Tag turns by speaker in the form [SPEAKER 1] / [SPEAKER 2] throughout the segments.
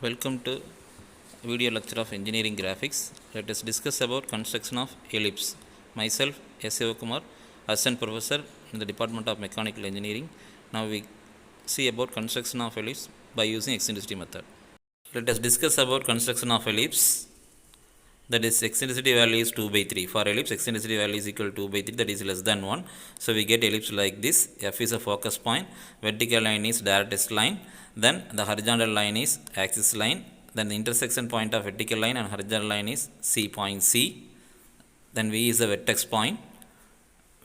[SPEAKER 1] Welcome to video lecture of engineering graphics. Let us discuss about construction of ellipse. Myself S. Kumar, assistant professor in the Department of Mechanical Engineering. Now we see about construction of ellipse by using eccentricity method. Let us discuss about construction of ellipse. That is eccentricity value is 2 by 3. For ellipse, eccentricity value is equal to 2 by 3, that is less than 1. So we get ellipse like this. F is a focus point, vertical line is directrix line, then the horizontal line is axis line, then the intersection point of vertical line and horizontal line is C point C. Then V is the vertex point.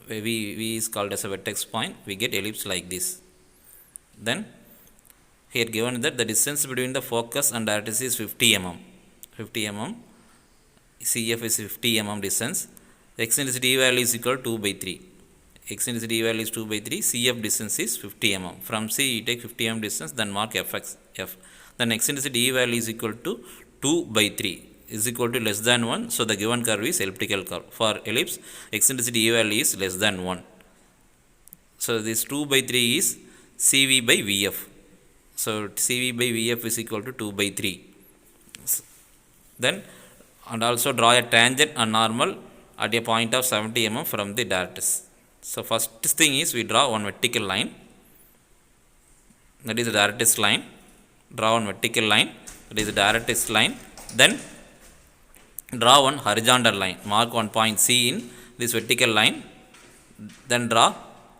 [SPEAKER 1] V is called as a vertex point. We get ellipse like this. Then here given that the distance between the focus and directrix is 50 mm. 50 mm. CF is 50 mm distance. Eccentricity value is equal to 2 by 3. Eccentricity value is 2 by 3. CF distance is 50 mm. From C you take 50 mm distance, then mark F. Then eccentricity value is equal to 2 by 3 is equal to less than 1. So the given curve is elliptical curve. For ellipse, eccentricity value is less than 1. So this 2 by 3 is CV by VF. So CV by VF is equal to 2 by 3. Then and also draw a tangent and normal at a point of 70 mm from the directrix. So first thing is we draw one vertical line, that is the directrix line. Draw one vertical line, that is the directrix line. Then draw one horizontal line. Mark one point C in this vertical line. Then draw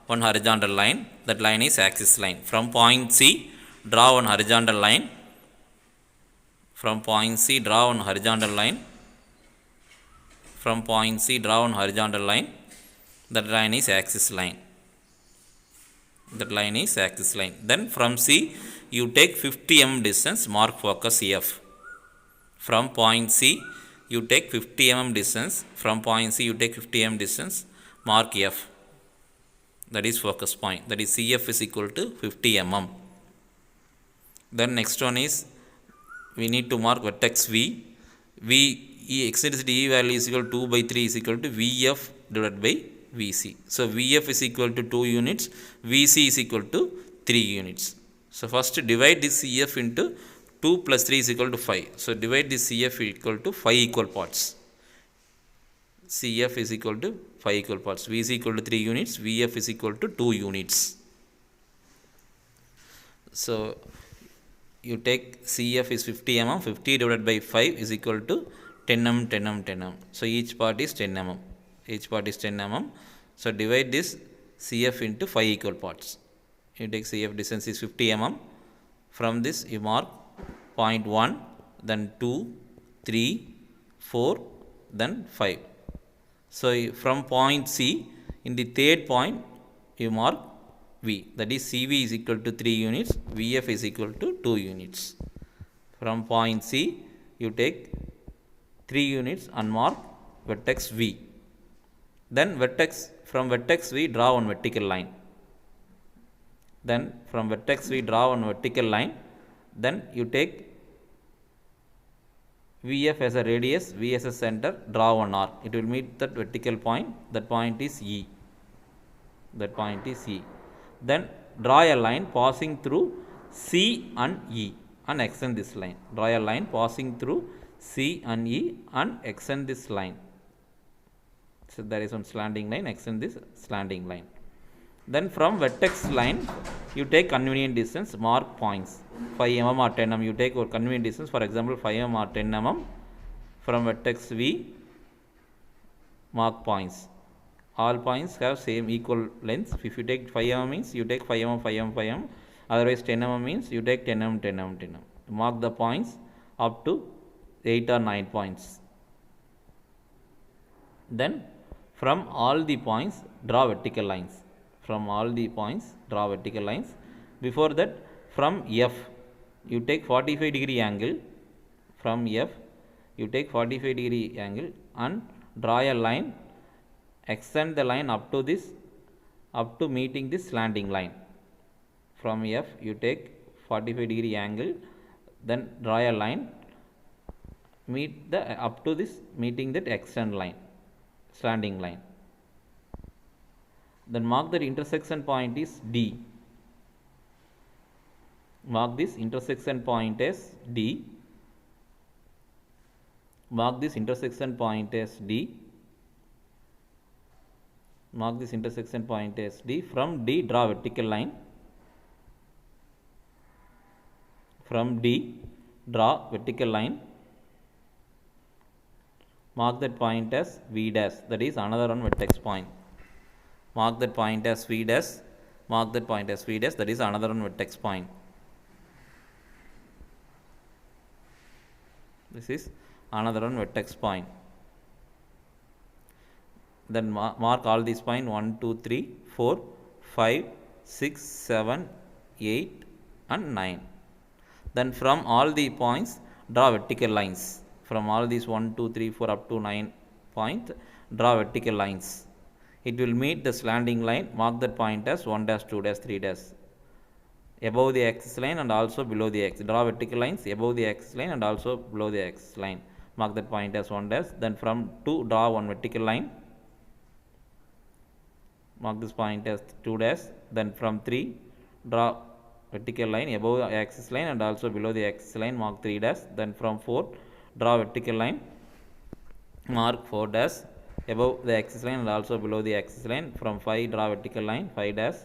[SPEAKER 1] one horizontal line. That line is axis line. From point C, draw one horizontal line. From point C, draw one horizontal line. From point C, draw one horizontal line. That line is axis line. That line is axis line. Then from C, you take 50 mm distance, mark focus F. From point C, you take 50 mm distance. From point C, you take 50 mm distance, mark F. That is focus point. That is CF is equal to 50 mm. Then next one is we need to mark vertex V. Eccentricity E value is equal to 2 by 3 is equal to VF divided by VC. So VF is equal to 2 units, VC is equal to 3 units. So first divide this CF into 2 plus 3 is equal to 5. So divide this CF equal to 5 equal parts. CF is equal to 5 equal parts. V is equal to 3 units, VF is equal to 2 units. So you take CF is 50 mm, 50 divided by 5 is equal to 10 mm, 10 mm, 10 mm. So each part is 10 mm. Each part is 10 mm. So divide this CF into 5 equal parts. You take CF distance is 50 mm. From this you mark point 1, then 2, 3, 4, then 5. So from point C, in the third point you mark V. That is CV is equal to 3 units, VF is equal to 2 units. From point C, you take 3 units and mark vertex V. Then from vertex V, draw one vertical line. Then from vertex V, draw one vertical line. Then you take VF as a radius, V as a center, draw one arc. It will meet that vertical point. That point is E. That point is E. Then draw a line passing through C and E and extend this line. Draw a line passing through C and E and extend this line. So there is one slanting line, extend this slanting line. Then from vertex line, you take convenient distance, mark points. 5 mm or 10 mm, you take or convenient distance, for example 5 mm or 10 mm. From vertex V, mark points. All points have same equal length. If you take 5 mm means you take 5 mm, 5 mm, 5 mm. Otherwise 10 mm means you take 10 mm, 10 mm, 10 mm. Mark the points up to 8 or 9 points. Then from all the points, draw vertical lines. From all the points, draw vertical lines. Before that, from F, you take 45 degree angle. From F, you take 45 degree angle and draw a line. Extend the line up to this, up to meeting this slanting line. From F, you take 45 degree angle, then draw a line, meet the up to this, meeting that extend line, slanting line. Then mark the intersection point is D. Mark this intersection point as D. Mark this intersection point as D. Mark this intersection point as D. From D, draw vertical line. From D, draw vertical line. Mark that point as V dash. That is another one vertex point. Mark that point as V dash. Mark that point as V dash. That is another one vertex point. This is another one vertex point. Then mark all these points 1, 2, 3, 4, 5, 6, 7, 8 and 9. Then from all the points draw vertical lines. From all these 1, 2, 3, 4 up to 9 points, draw vertical lines. It will meet the slanting line. Mark that point as 1 dash, 2 dash, 3 dash. Above the axis line and also below the axis. Draw vertical lines above the axis line and also below the axis line. Mark that point as 1 dash. Then from 2 draw one vertical line. Mark this point as 2 dash. Then from 3 draw vertical line above the axis line and also below the axis line. Mark 3 dash. Then from 4 draw vertical line. Mark 4 dash above the axis line and also below the axis line. From 5 draw vertical line 5 dash.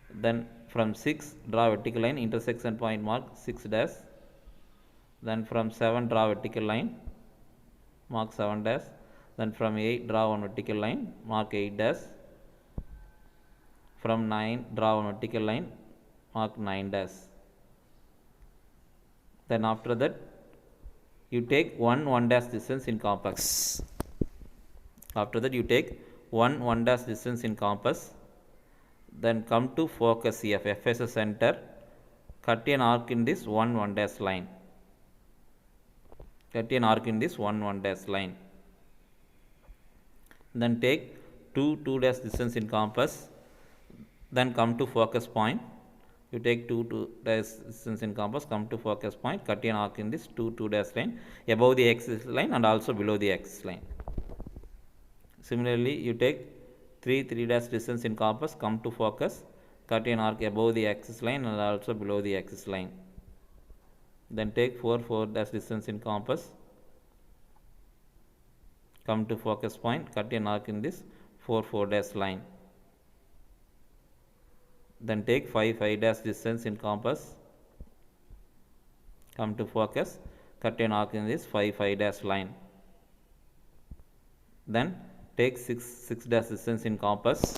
[SPEAKER 1] Then from 6 draw vertical line, intersection point mark 6 dash. Then from 7 draw vertical line, mark 7 dash. Then from 8 draw one vertical line, mark 8 dash. From 9 draw one vertical line, mark 9 dash. Then after that you take 1 dash distance in compass. After that you take 1 dash distance in compass. Then come to focus F. F as a center. Cut an arc in this 1 dash line. Cut an arc in this 1 dash line. Then take 2 dash distance in compass. Then come to focus point. You take 2 dash distance in compass. Come to focus point. Cut an arc in this 2 dash line above the axis line and also below the axis line. Similarly, you take 3 dash distance in compass, come to focus, cut an arc above the axis line and also below the axis line. Then take 4 dash distance in compass, come to focus point, cut an arc in this 4 dash line. Then take 5 dash distance in compass, come to focus, cut an arc in this 5 dash line. Then take 6 dash distance in compass,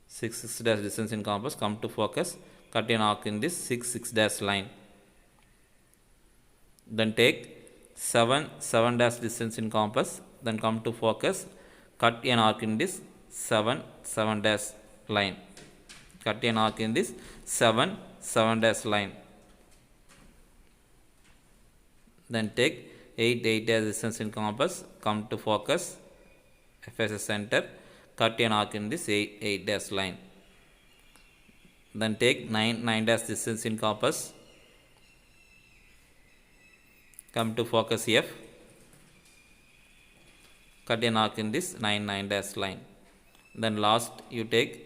[SPEAKER 1] 6 dash distance in compass, come to focus, cut an arc in this 6 dash line. Then take 7 dash distance in compass, then come to focus, cut an arc in this 7 dash line. Cut an arc in this 7 dash line. Then take 8 dash distance in compass, come to focus, F as a center, cut an arc in this 8 dash line. Then take 9 dash distance in compass, come to focus F, cut an arc in this 9 dash line. Then last you take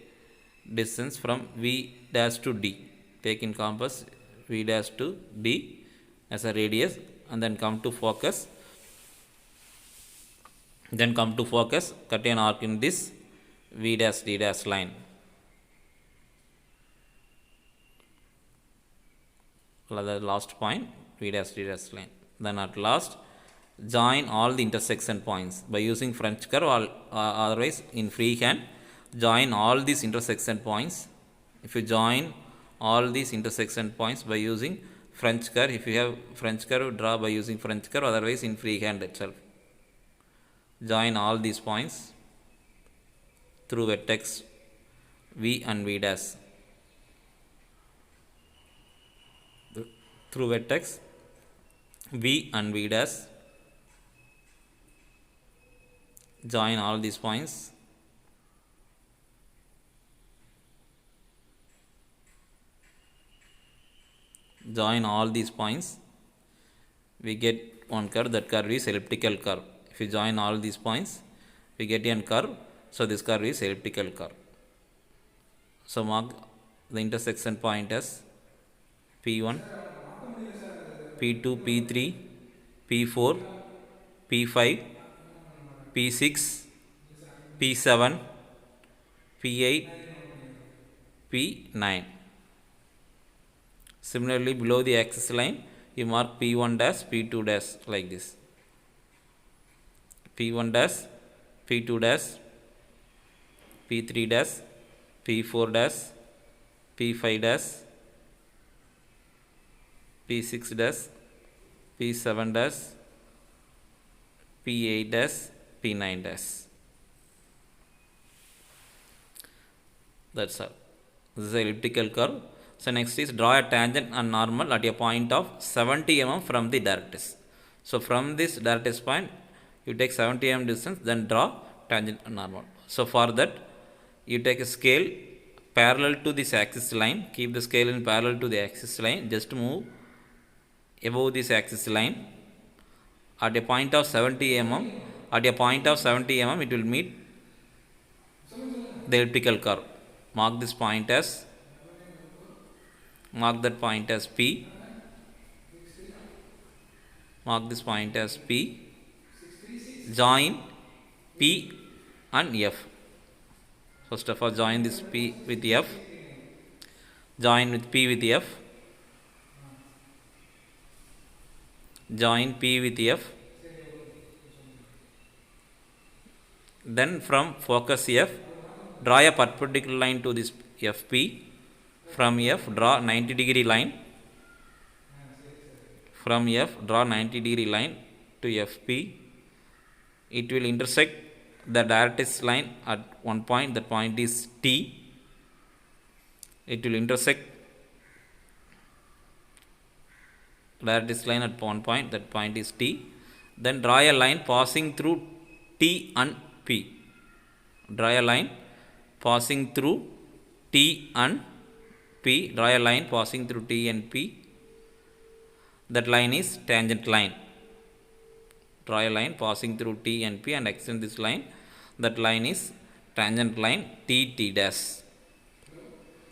[SPEAKER 1] distance from V dash to D. Take in compass V dash to D as a radius and then come to focus. Then come to focus, cut an arc in this V dash D dash line. The last point V dash D dash line. Then at last join all the intersection points by using French curve or otherwise in freehand. Join all these intersection points. If you join all these intersection points by using French curve, if you have French curve, draw by using French curve, otherwise in freehand itself. Join all these points through vertex V and V dash. Through vertex V and V dash. Join all these points. Join all these points. We get one curve. That curve is elliptical curve. If you join all these points, we get a curve. So this curve is elliptical curve. So mark the intersection point as P1, P2, P3, P4, P5, P6, P7, P8, P9. Similarly, below the axis line, you mark P1 dash, P2 dash like this. P1 dash, P2 dash, P3 dash, P4 dash, P5 dash, P6 dash, P7 dash, P8 dash, P9 dash. That's all. This is an elliptical curve. So next is draw a tangent and normal at a point of 70 mm from the directrix. So from this directrix point, you take 70 mm distance, then draw tangent and normal. So for that, you take a scale parallel to this axis line. Keep the scale in parallel to the axis line. Just move above this axis line at a point of 70 mm. At a point of 70 mm, it will meet the elliptical curve. Mark this point as, mark that point as P. Mark this point as P. Join P and F. First of all, join this P with F. Join with P with F. Join P with F. Then from focus F, draw a perpendicular line to this FP. From F, draw 90-degree line. From F, draw 90-degree line to FP. It will intersect the directrix line at one point. That point is T. It will intersect directrix line at one point. That point is T. Then draw a line passing through T and P. Draw a line passing through T and P. Draw a line passing through T and P. That line is tangent line. Draw a line passing through T and P and extend this line. That line is tangent line T dash.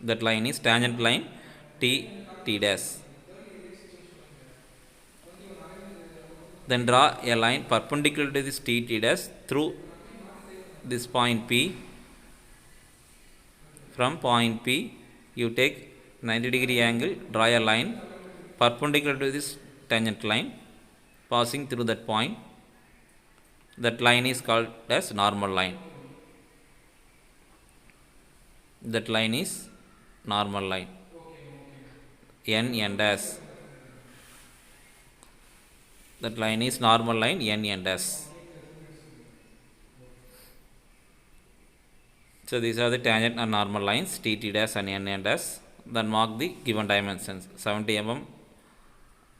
[SPEAKER 1] That line is tangent line T dash. Then draw a line perpendicular to this T dash through this point P. From point P, you take 90-degree angle, draw a line perpendicular to this tangent line passing through that point. That line is called as normal line. That line is normal line. N dash. That line is normal line N dash. So these are the tangent and normal lines T dash and N dash. Then mark the given dimensions. 70 mm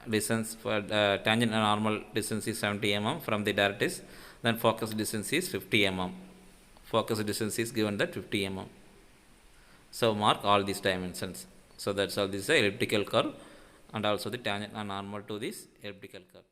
[SPEAKER 1] distance for tangent and normal distance is 70 mm from the directrix. Then focus distance is 50 mm. Focus distance is given that 50 mm. So mark all these dimensions. So that's all. This is a elliptical curve and also the tangent and normal to this elliptical curve.